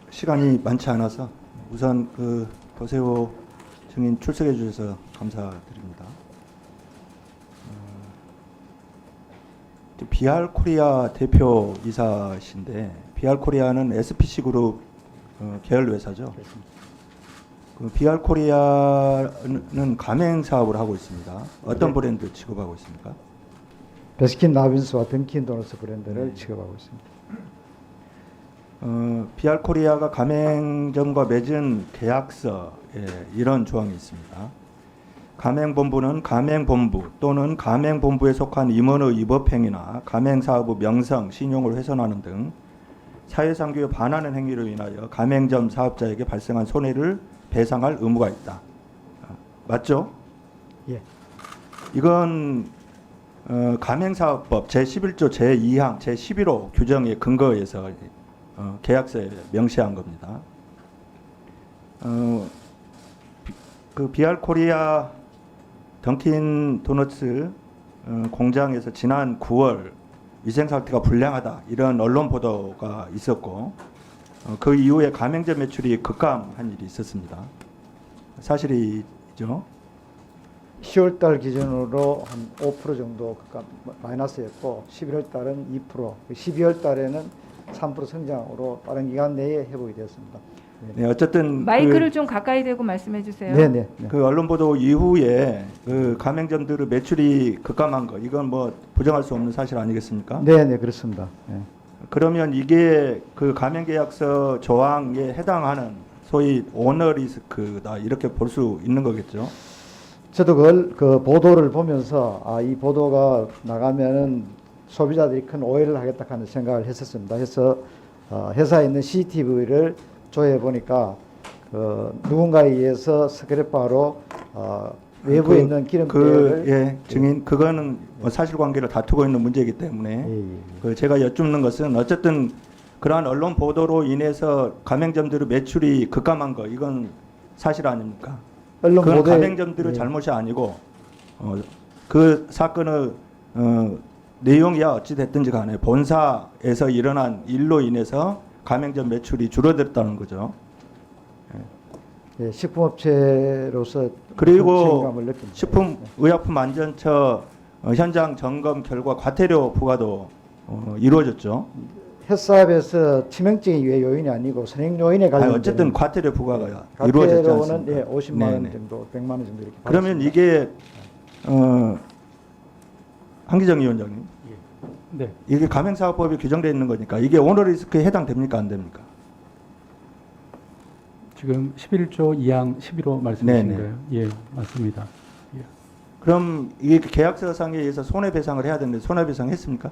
시간이 많지 않아서 우선 그 도세호 증인 출석해 주셔서 감사드립니다. 비알코리아 대표 이사신데 비알코리아는 SPC 그룹 계열 회사죠. 그 비알코리아는 가맹 사업을 하고 있습니다. 어떤 네. 브랜드 취급하고 있습니까? 베스킨 라빈스와 던킨 도너츠 브랜드를 취급하고 있습니다. 비알코리아가 가맹점과 맺은 계약서에 이런 조항이 있습니다. 가맹본부는 가맹본부 또는 가맹본부에 속한 임원의 위법행위나 가맹사업의 명성, 신용을 훼손하는 등 사회상규에 반하는 행위로 인하여 가맹점 사업자에게 발생한 손해를 배상할 의무가 있다. 맞죠? 예. 이건 가맹사업법 제11조 제2항 제11호 규정에 근거해서 계약서에 명시한 겁니다. 그 비알코리아 던킨 도너츠 공장에서 지난 9월 위생 상태가 불량하다 이런 언론 보도가 있었고 그 이후에 가맹점 매출이 급감한 일이 있었습니다. 사실이죠? 10월 달 기준으로 한 5% 정도 마이너스였고 11월 달은 2%, 12월 달에는 3% 성장으로 빠른 기간 내에 회복이 되었습니다. 네, 어쨌든 마이크를 좀 가까이 대고 말씀해 주세요. 네네. 그 언론 보도 이후에 그 가맹점들의 매출이 급감한 거 이건 뭐 부정할 수 없는 사실 아니겠습니까? 네네 그렇습니다. 네. 그러면 이게 그 가맹계약서 조항에 해당하는 소위 오너리스크다 이렇게 볼 수 있는 거겠죠? 저도 그 보도를 보면서 이 보도가 나가면은 소비자들이 큰 오해를 하겠다 하는 생각을 했었습니다. 그래서 회사에 있는 CCTV를 조회해 보니까 누군가에 의해서 스크랩바로 외부에 있는 기름때를 예, 증인 그거는 뭐 사실관계를 다투고 있는 문제이기 때문에 그 제가 여쭙는 것은 어쨌든 그러한 언론 보도로 인해서 가맹점들의 매출이 급감한 거 이건 사실 아닙니까? 언론 그건 보도에 가맹점들의 잘못이 아니고 그 사건의 내용이야 어찌 됐든지 간에 본사에서 일어난 일로 인해서 가맹점 매출이 줄어들었다는 거죠. 예, 식품업체로서 그리고 책임감을 느낍니다. 식품의약품안전처 현장 점검 결과 과태료 부과도 이루어졌죠. 햇사업에서 치명적인 유해 요인이 아니고 선행 요인에 관련된 어쨌든 과태료 부과가 이루어졌지 과태료는 않습니까? 예, 50만 원 네네. 정도, 100만 원 정도 이렇게. 그러면 받았습니다. 이게 한기정 위원장님, 네, 이게 가맹사업법에 규정되어 있는 거니까 이게 오너리스크에 해당됩니까 안 됩니까? 지금 11조 2항 11호 말씀하신 네네. 거예요? 예, 맞습니다. 그럼 이게 계약서상에 의해서 손해배상을 해야 되는데 손해배상 했습니까?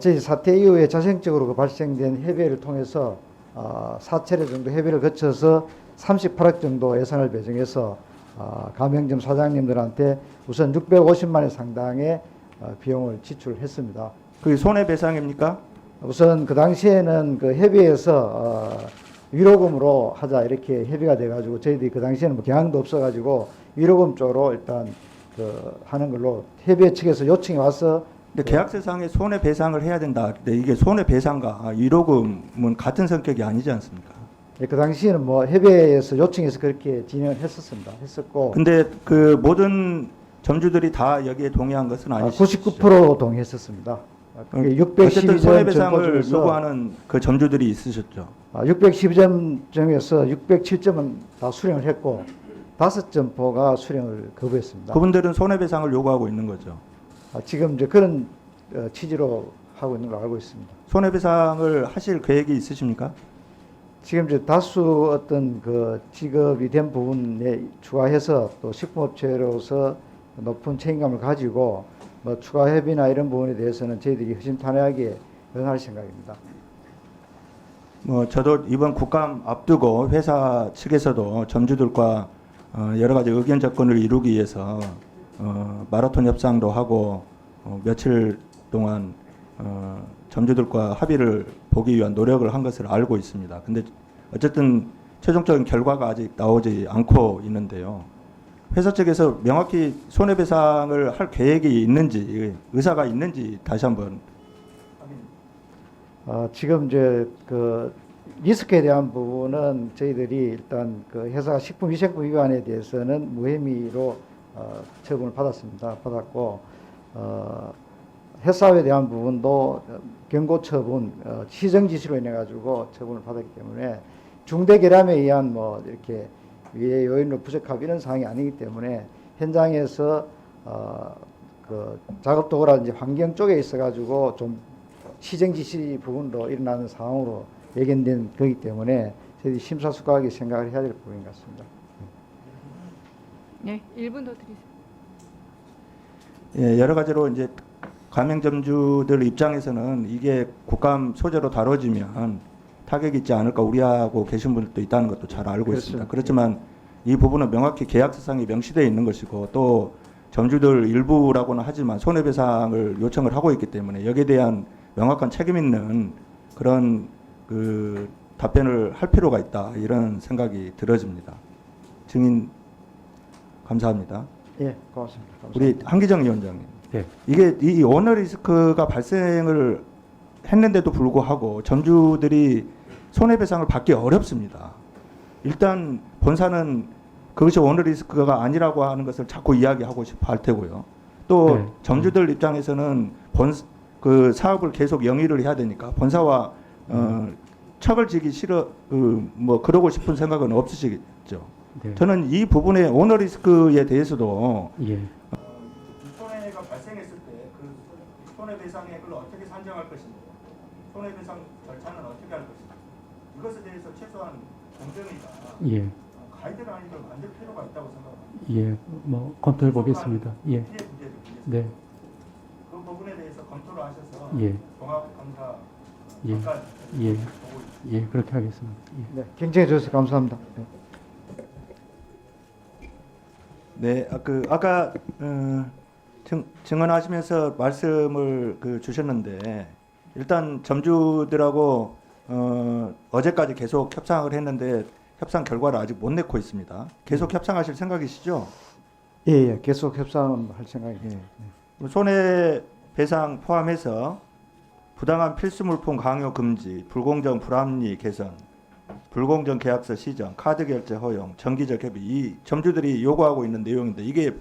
저희 사태 이후에 자생적으로 그 발생된 협의를 통해서 4차례 정도 협의를 거쳐서 38억 정도 예산을 배정해서 가맹점 사장님들한테 우선 650만 원 상당의 비용을 지출했습니다. 그게 손해배상입니까? 우선 그 당시에는 그 협의에서 위로금으로 하자 이렇게 협의가 돼가지고 저희들이 그 당시에는 뭐 경향도 없어가지고 위로금 쪽으로 일단 하는 걸로 협의 측에서 요청이 와서. 근데 계약서상에 손해배상을 해야 된다. 근데 이게 손해배상과 위로금은 같은 성격이 아니지 않습니까? 그 당시에는 뭐 협의에서 요청해서 그렇게 진행을 했었고. 근데 그 모든 점주들이 다 여기에 동의한 것은 아니시죠? 99% 동의했었습니다. 어쨌든 612점 손해배상을 요구하는 그 점주들이 있으셨죠. 612점 중에서 607점은 다 수령을 했고 5점포가 수령을 거부했습니다. 그분들은 손해배상을 요구하고 있는 거죠. 지금 이제 그런 취지로 하고 있는 걸 알고 있습니다. 손해배상을 하실 계획이 있으십니까? 지금 이제 다수 어떤 그 지급이 된 부분에 추가해서 또 식품업체로서 높은 책임감을 가지고 뭐 추가 협의나 이런 부분에 대해서는 저희들이 허심탄회하게 응할 생각입니다. 뭐 저도 이번 국감 앞두고 회사 측에서도 점주들과 여러 가지 의견 접근을 이루기 위해서 마라톤 협상도 하고 며칠 동안 점주들과 합의를 보기 위한 노력을 한 것을 알고 있습니다. 근데 어쨌든 최종적인 결과가 아직 나오지 않고 있는데요. 회사 측에서 명확히 손해배상을 할 계획이 있는지 의사가 있는지 다시 한번. 지금 이제 그 리스크에 대한 부분은 저희들이 일단 그 회사가 식품위생법위반에 대해서는 무혐의로 처분을 받았고 회사에 대한 부분도 경고 처분, 시정 지시로 인해 가지고 처분을 받았기 때문에 중대 결함에 의한 뭐 이렇게 위의 요인으로 부적합 이런 사항이 아니기 때문에 현장에서 그 작업 도구라든지 환경 쪽에 있어 가지고 좀 시정 지시 부분으로 일어나는 상황으로 예견된 거기 때문에 저희들이 심사숙고하게 생각을 해야 될 부분인 것 같습니다. 네, 1분 더 드리세요. 예, 여러 가지로 이제 가맹점주들 입장에서는 이게 국감 소재로 다뤄지면 타격이 있지 않을까 우려하고 계신 분들도 있다는 것도 잘 알고 있습니다. 그렇습니다. 그렇지만 이 부분은 명확히 계약서상에 명시되어 있는 것이고 또 점주들 일부라고는 하지만 손해배상을 요청을 하고 있기 때문에 여기에 대한 명확한 책임 있는 그런 그 답변을 할 필요가 있다 이런 생각이 들어집니다. 증인 감사합니다. 예, 고맙습니다. 감사합니다. 우리 한기정 위원장님. 네. 이게 이 오너 리스크가 발생을 했는데도 불구하고 점주들이 손해배상을 받기 어렵습니다. 일단 본사는 그것이 오너 리스크가 아니라고 하는 것을 자꾸 이야기하고 싶어 할 테고요. 또 네. 점주들 입장에서는 그 사업을 계속 영위를 해야 되니까 본사와 척을 지기 싫어 뭐 그러고 싶은 생각은 없으시겠죠. 네. 저는 이 부분의 오너 리스크에 대해서도 예. 손해가 발생했을 때 그 손해배상액을 어떻게 산정할 것인가, 손해배상 절차는 어떻게 할 것인가, 이것에 대해서 최소한 공정위가 예. 가이드라인을 만들 필요가 있다고 생각합니다. 예. 뭐 검토해 보겠습니다. 예. 피해 구제를 위해서 네. 그 부분에 대해서 검토를 하셔서 예. 종합감사 예. 평가 예. 보고 있습니다. 예. 그렇게 하겠습니다. 예. 네, 경청해 주셔서 감사합니다. 네. 네, 아까 증언하시면서 말씀을 주셨는데 일단 점주들하고 어제까지 계속 협상을 했는데 협상 결과를 아직 못 내고 있습니다. 계속 협상하실 생각이시죠? 예, 예, 계속 협상할 생각입니다. 예. 손해배상 포함해서 부당한 필수물품 강요 금지, 불공정 불합리 개선, 불공정 계약서 시정, 카드 결제 허용, 정기적 협의 이 점주들이 요구하고 있는 내용인데 이게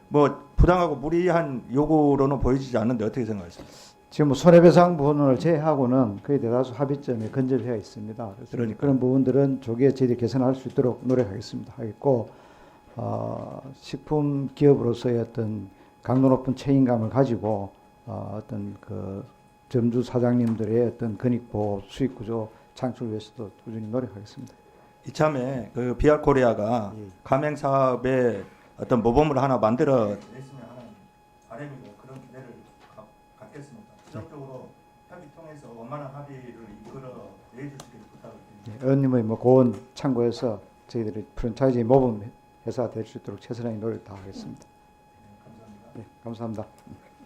뭐 부당하고 무리한 요구로는 보여지지 않는데 어떻게 생각하십니까? 지금 뭐 손해배상 부분을 제외하고는 거의 대다수 합의점에 건절되어 있습니다. 그래서 그러니까요. 그런 부분들은 조기에 저희들이 개선할 수 있도록 하겠고 식품 기업으로서의 어떤 강도 높은 책임감을 가지고 어떤 그 점주 사장님들의 어떤 근익보호 수익 구조 창출을 위해서도 꾸준히 노력하겠습니다. 이참에 그 비아코리아가 예. 가맹 사업에 어떤 모범을 하나 만들어 냈으면 하는 바람이고 그런 기대를 갖겠습니다. 최종적으로 협의 통해서 원만한 합의를 이끌어 내주시길 부탁드립니다. 의원님의 뭐 고언 참고해서 저희들이 프랜차이즈 모범 회사가 될 수 있도록 최선의 노력을 다하겠습니다. 감사합니다. 네, 감사합니다.